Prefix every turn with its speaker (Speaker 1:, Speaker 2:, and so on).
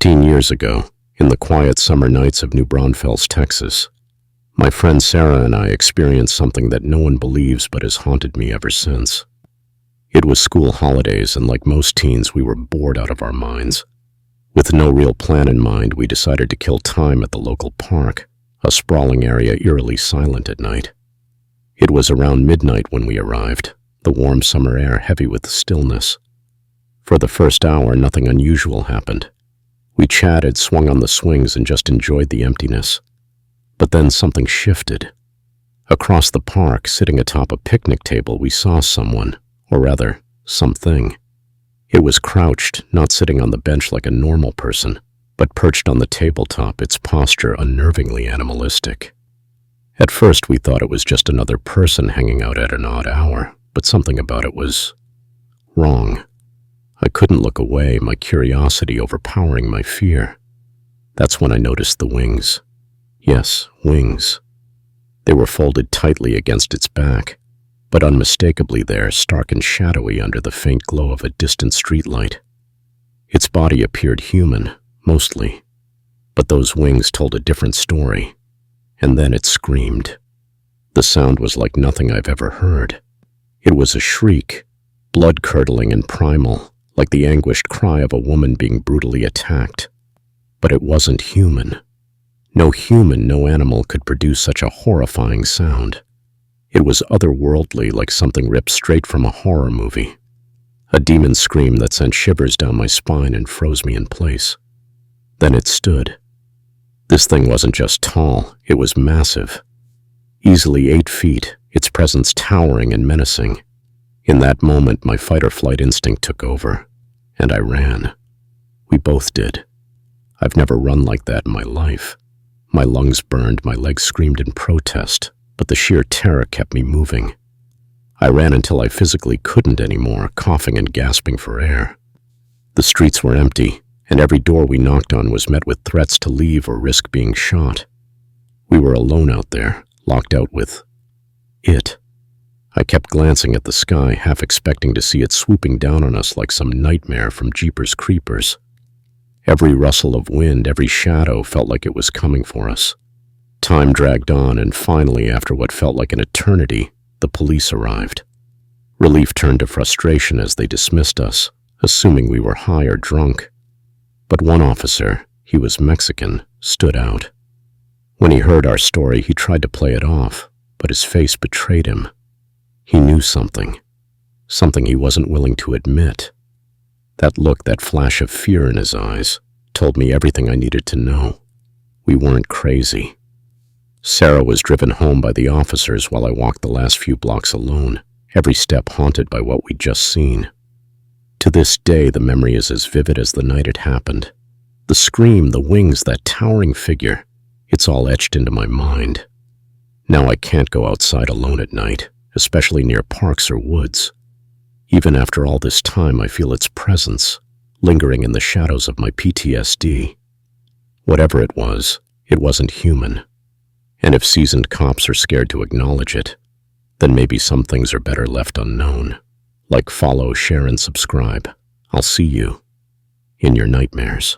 Speaker 1: 15 years ago, in the quiet summer nights of New Braunfels, Texas, my friend Sarah and I experienced something that no one believes but has haunted me ever since. It was school holidays, and like most teens, we were bored out of our minds. With no real plan in mind, we decided to kill time at the local park, a sprawling area eerily silent at night. It was around midnight when we arrived, the warm summer air heavy with stillness. For the first hour, nothing unusual happened. We chatted, swung on the swings, and just enjoyed the emptiness. But then something shifted. Across the park, sitting atop a picnic table, we saw someone, or rather, something. It was crouched, not sitting on the bench like a normal person, but perched on the tabletop, its posture unnervingly animalistic. At first, we thought it was just another person hanging out at an odd hour, but something about it was wrong. I couldn't look away, my curiosity overpowering my fear. That's when I noticed the wings. Yes, wings. They were folded tightly against its back, but unmistakably there, stark and shadowy under the faint glow of a distant streetlight. Its body appeared human, mostly, but those wings told a different story. And then it screamed. The sound was like nothing I've ever heard. It was a shriek, blood-curdling and primal, like the anguished cry of a woman being brutally attacked. But it wasn't human. No human, no animal could produce such a horrifying sound. It was otherworldly, like something ripped straight from a horror movie. A demon scream that sent shivers down my spine and froze me in place. Then it stood. This thing wasn't just tall, it was massive. Easily 8 feet, its presence towering and menacing. In that moment, my fight-or-flight instinct took over, and I ran. We both did. I've never run like that in my life. My lungs burned, my legs screamed in protest, but the sheer terror kept me moving. I ran until I physically couldn't anymore, coughing and gasping for air. The streets were empty, and every door we knocked on was met with threats to leave or risk being shot. We were alone out there, locked out with it. I kept glancing at the sky, half expecting to see it swooping down on us like some nightmare from Jeepers Creepers. Every rustle of wind, every shadow felt like it was coming for us. Time dragged on, and finally, after what felt like an eternity, the police arrived. Relief turned to frustration as they dismissed us, assuming we were high or drunk. But one officer, he was Mexican, stood out. When he heard our story, he tried to play it off, but his face betrayed him. He knew something he wasn't willing to admit. That look, that flash of fear in his eyes, told me everything I needed to know. We weren't crazy. Sarah was driven home by the officers while I walked the last few blocks alone, every step haunted by what we'd just seen. To this day, the memory is as vivid as the night it happened. The scream, the wings, that towering figure, it's all etched into my mind. Now I can't go outside alone at night, especially near parks or woods. Even after all this time, I feel its presence, lingering in the shadows of my PTSD. Whatever it wasn't human. And if seasoned cops are scared to acknowledge it, then maybe some things are better left unknown. Like, follow, share, and subscribe. I'll see you in your nightmares.